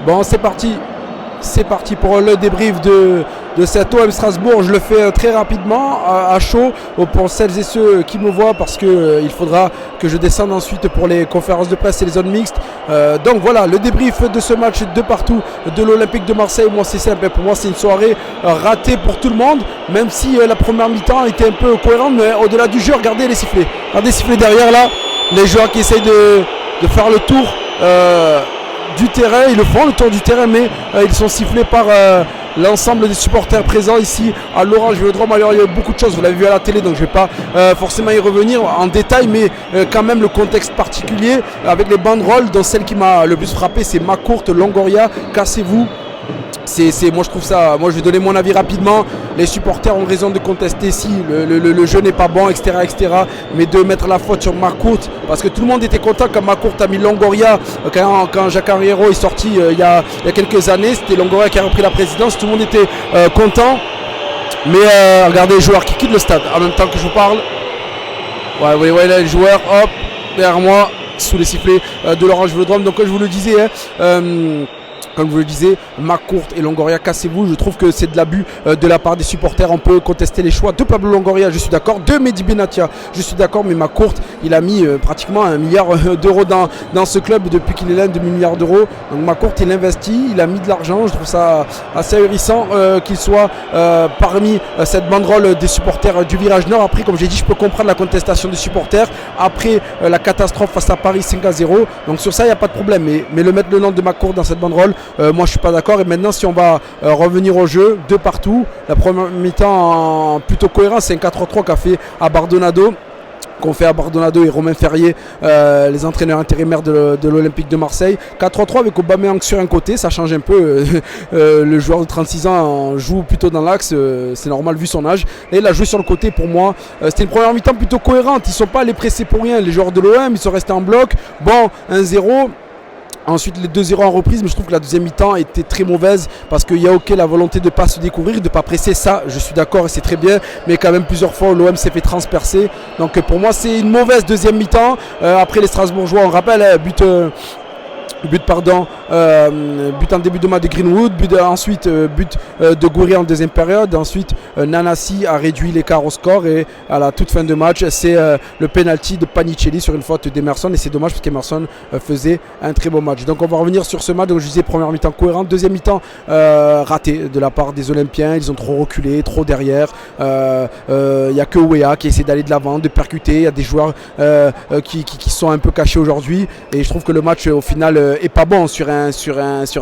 Bon, c'est parti. C'est parti pour le débrief de cet OM Strasbourg. Je le fais très rapidement, à chaud, pour celles et ceux qui me voient, parce qu'il faudra que je descende ensuite pour les conférences de presse et les zones mixtes. Donc voilà, le débrief de ce match de partout de l'Olympique de Marseille. Moi, c'est simple. Pour moi, c'est une soirée ratée pour tout le monde, même si la première mi-temps était un peu cohérente. Mais au-delà du jeu, regardez les sifflets. Regardez les sifflets derrière là. Les joueurs qui essayent de faire le tour du terrain, ils le font le tour du terrain, mais ils sont sifflés par l'ensemble des supporters présents ici à l'Orange Vélodrome. Alors il y a beaucoup de choses, vous l'avez vu à la télé, donc je ne vais pas forcément y revenir en détail, mais quand même le contexte particulier avec les banderoles, dont celle qui m'a le plus frappé, c'est Macourt, Longoria, cassez-vous. Moi je trouve ça, moi je vais donner mon avis rapidement. Les supporters ont raison de contester si le jeu n'est pas bon, etc., mais de mettre la faute sur Macourt, parce que tout le monde était content quand Macourt a mis Longoria, quand Jacques Henriero est sorti il y a quelques années. C'était Longoria qui a repris la présidence, tout le monde était content. Mais regardez les joueurs qui quittent le stade en même temps que je vous parle. Ouais, vous voyez là les joueurs, hop, derrière moi, sous les sifflets de l'Orange Vélodrome. Donc comme je vous le disais, comme vous le disiez, Macourt et Longoria, cassez-vous. Je trouve que c'est de l'abus de la part des supporters. On peut contester les choix de Pablo Longoria, je suis d'accord, de Mehdi Benatia, je suis d'accord, mais Macourt, il a mis pratiquement 1 milliard d'euros dans ce club depuis qu'il est là, 2 milliards d'euros. Donc Macourt, il investit, il a mis de l'argent. Je trouve ça assez ahurissant qu'il soit parmi cette banderole des supporters du Virage Nord. Après, comme j'ai dit, je peux comprendre la contestation des supporters après la catastrophe face à Paris 5-0. Donc sur ça, il n'y a pas de problème. Mais le mettre le nom de Macourt dans cette banderole, moi je suis pas d'accord. Et maintenant, si on va revenir au jeu de partout, la première mi-temps plutôt cohérent, c'est un 4-3 qu'a fait à Bardonado, qu'on fait à Bardonado et Romain Ferrier, les entraîneurs intérimaires de l'Olympique de Marseille. 4-3-3 avec Aubameyang sur un côté, ça change un peu. Le joueur de 36 ans joue plutôt dans l'axe, c'est normal vu son âge. Et il a joué sur le côté. Pour moi, c'était une première mi-temps plutôt cohérente. Ils ne sont pas allés presser pour rien, les joueurs de l'OM, ils sont restés en bloc. Bon, 1-0. Ensuite les 2-0 en reprise, mais je trouve que la deuxième mi-temps était très mauvaise, parce qu'il y a la volonté de ne pas se découvrir, de ne pas presser, ça je suis d'accord et c'est très bien, mais quand même plusieurs fois l'OM s'est fait transpercer. Donc pour moi c'est une mauvaise deuxième mi-temps. Après les Strasbourgeois, on rappelle, but en début de match de Greenwood, ensuite but de Gouiri en deuxième période, ensuite Nanasi a réduit l'écart au score, et à la toute fin de match c'est le penalty de Panicelli sur une faute d'Emerson, et c'est dommage parce qu'Emerson faisait un très beau match. Donc on va revenir sur ce match. Donc je disais première mi-temps cohérente, deuxième mi-temps ratée de la part des Olympiens. Ils ont trop reculé, trop derrière. Il n'y a que Ouéa qui essaie d'aller de l'avant, de percuter. Il y a des joueurs qui sont un peu cachés aujourd'hui, et je trouve que le match au final est pas bon sur un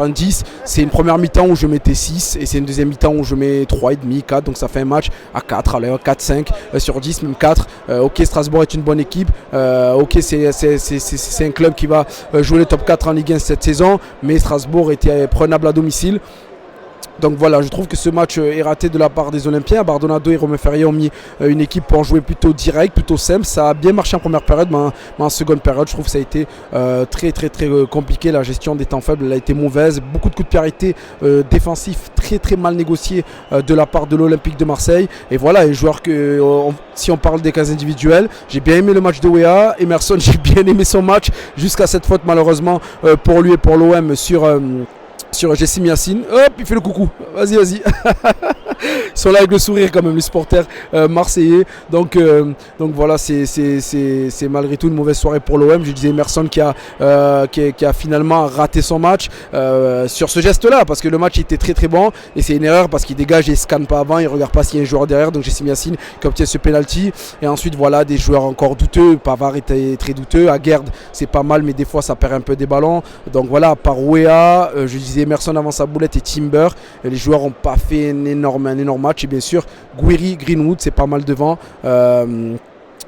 10. C'est une première mi-temps où je mettais 6, et c'est une deuxième mi-temps où je mets 3,5, 4, donc ça fait un match à 4, allez, 4, 5 sur 10, même 4. Ok, Strasbourg est une bonne équipe, ok, c'est un club qui va jouer le top 4 en Ligue 1 cette saison, mais Strasbourg était prenable à domicile. Donc voilà, je trouve que ce match est raté de la part des Olympiens. Bardonado et Romain Ferrier ont mis une équipe pour jouer plutôt direct, plutôt simple. Ça a bien marché en première période, mais en seconde période, je trouve que ça a été très compliqué. La gestion des temps faibles, elle a été mauvaise. Beaucoup de coups de pied arrêtés défensifs très mal négociés de la part de l'Olympique de Marseille. Et voilà, les joueurs si on parle des cas individuels, j'ai bien aimé le match de Ouéa. Emerson, j'ai bien aimé son match, jusqu'à cette faute malheureusement pour lui et pour l'OM sur Jessim Yassine. Hop, il fait le coucou. Vas-y. Ils sont là avec le sourire quand même, les supporters marseillais. Donc voilà, c'est malgré tout une mauvaise soirée pour l'OM. Je disais Emerson qui a finalement raté son match sur ce geste-là, parce que le match était très bon, et c'est une erreur parce qu'il dégage et il scanne pas avant, il regarde pas s'il y a un joueur derrière. Donc Jessim Yassine qui obtient ce penalty. Et ensuite voilà, des joueurs encore douteux. Pavard était très douteux. Aguerd, c'est pas mal, mais des fois ça perd un peu des ballons. Donc voilà, par Ouéa, je disais Emerson avant sa boulette et Timber, les joueurs n'ont pas fait un énorme match. Et bien sûr Gouiri, Greenwood, c'est pas mal devant.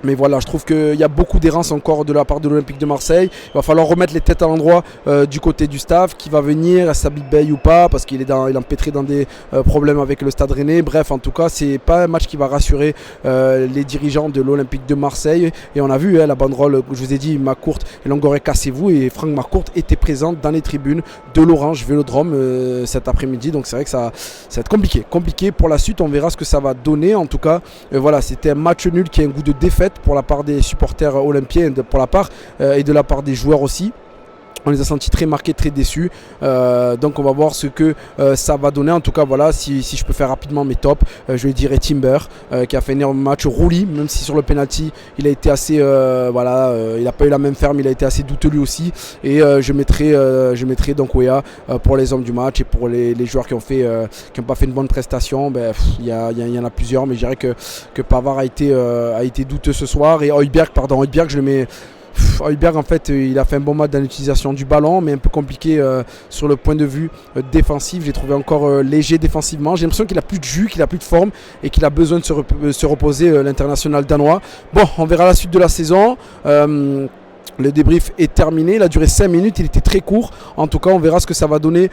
Mais voilà, je trouve qu'il y a beaucoup d'errance encore de la part de l'Olympique de Marseille. Il va falloir remettre les têtes à l'endroit du côté du staff, qui va venir, Sabit Bey ou pas, parce qu'il est empêtré dans des problèmes avec le Stade Rennais. Bref, en tout cas, c'est pas un match qui va rassurer les dirigeants de l'Olympique de Marseille. Et on a vu la banderole, je vous ai dit, Macourt et Longoria, cassez-vous. Et Franck Macourt était présent dans les tribunes de l'Orange Vélodrome cet après-midi. Donc c'est vrai que ça va être compliqué pour la suite. On verra ce que ça va donner. En tout cas, voilà, c'était un match nul qui a un goût de défaite pour la part des supporters olympiens, pour la part et de la part des joueurs aussi. On les a sentis très marqués, très déçus. Donc on va voir ce que ça va donner. En tout cas, voilà, si je peux faire rapidement mes tops, je dirais Timber qui a fait un énorme match. Rouli, même si sur le penalty, il a été assez, il n'a pas eu la même ferme, il a été assez douteux lui aussi. Et je mettrai donc Weah pour les hommes du match et pour les joueurs qui ont pas fait une bonne prestation. Il y en a plusieurs, mais je dirais que Pavard a été douteux ce soir. Et Højbjerg, je le mets. Højbjerg, en fait, il a fait un bon match dans l'utilisation du ballon, mais un peu compliqué sur le point de vue défensif. J'ai trouvé encore léger défensivement. J'ai l'impression qu'il a plus de jus, qu'il a plus de forme et qu'il a besoin de se reposer, l'international danois. Bon, on verra la suite de la saison. Le débrief est terminé, il a duré 5 minutes, il était très court. En tout cas, on verra ce que ça va donner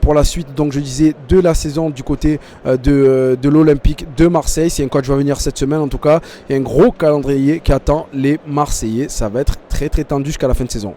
pour la suite. Donc, je disais, de la saison du côté de l'Olympique de Marseille. Si un coach va venir cette semaine, en tout cas, il y a un gros calendrier qui attend les Marseillais. Ça va être très très tendu jusqu'à la fin de saison.